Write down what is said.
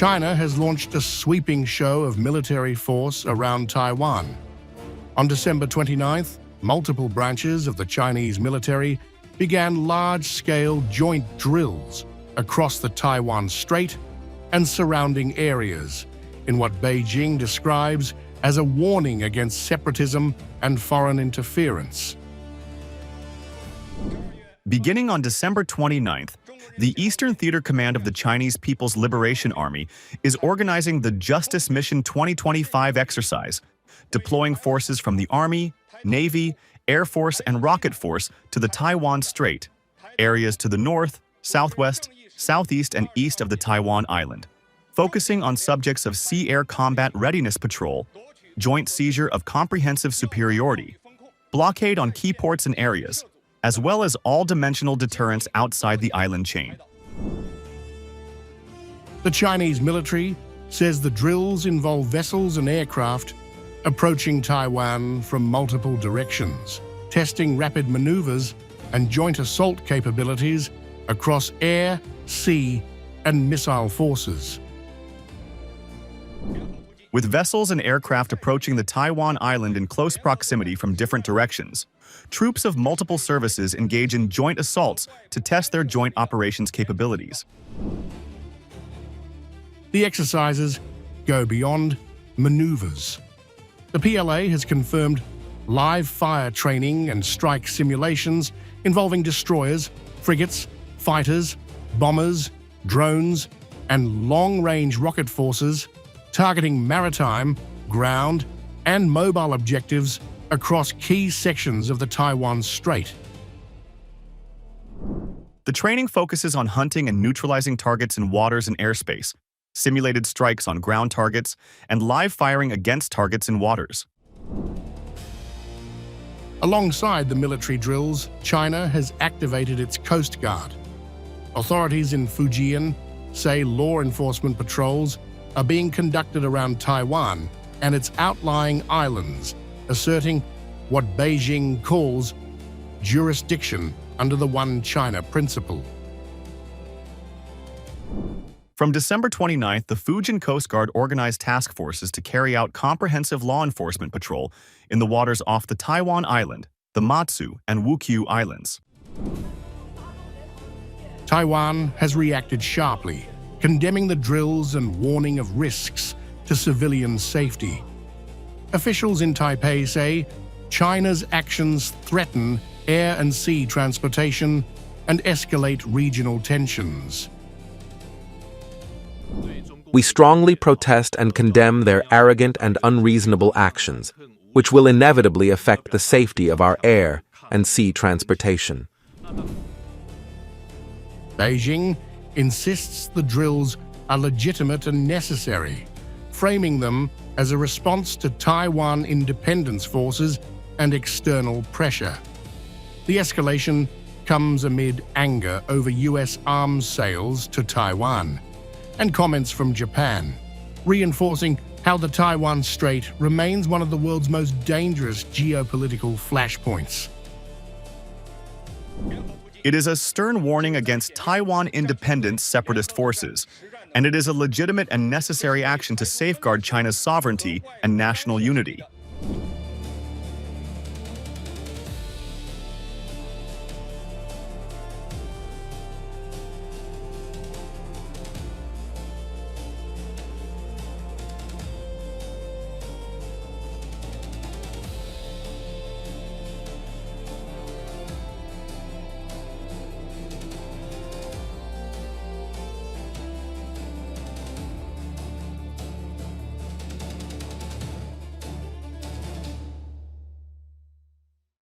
China has launched a sweeping show of military force around Taiwan. On December 29th, multiple branches of the Chinese military began large-scale joint drills across the Taiwan Strait and surrounding areas in what Beijing describes as a warning against separatism and foreign interference. Beginning on December 29th, the Eastern Theater Command of the Chinese People's Liberation Army is organizing the Justice Mission 2025 exercise, deploying forces from the Army, Navy, Air Force, and Rocket Force to the Taiwan Strait, areas to the north, southwest, southeast, and east of the Taiwan Island, focusing on subjects of sea-air combat readiness patrol, joint seizure of comprehensive superiority, blockade on key ports and areas, as well as all-dimensional deterrence outside the island chain. The Chinese military says the drills involve vessels and aircraft approaching Taiwan from multiple directions, testing rapid maneuvers and joint assault capabilities across air, sea, and missile forces. With vessels and aircraft approaching the Taiwan Island in close proximity from different directions, troops of multiple services engage in joint assaults to test their joint operations capabilities. The exercises go beyond maneuvers. The PLA has confirmed live fire training and strike simulations involving destroyers, frigates, fighters, bombers, drones, and long-range rocket forces targeting maritime, ground, and mobile objectives across key sections of the Taiwan Strait. The training focuses on hunting and neutralizing targets in waters and airspace, simulated strikes on ground targets, and live firing against targets in waters. Alongside the military drills, China has activated its Coast Guard. Authorities in Fujian say law enforcement patrols are being conducted around Taiwan and its outlying islands, asserting what Beijing calls jurisdiction under the One China principle. From December 29th, the Fujian Coast Guard organized task forces to carry out comprehensive law enforcement patrol in the waters off the Taiwan Island, the Matsu and Wukyu Islands. Taiwan has reacted sharply, condemning the drills and warning of risks to civilian safety. Officials in Taipei say China's actions threaten air and sea transportation and escalate regional tensions. We strongly protest and condemn their arrogant and unreasonable actions, which will inevitably affect the safety of our air and sea transportation. Beijing insists the drills are legitimate and necessary, framing them as a response to Taiwan independence forces and external pressure. The escalation comes amid anger over US arms sales to Taiwan and comments from Japan, reinforcing how the Taiwan Strait remains one of the world's most dangerous geopolitical flashpoints. It is a stern warning against Taiwan independence separatist forces, and it is a legitimate and necessary action to safeguard China's sovereignty and national unity.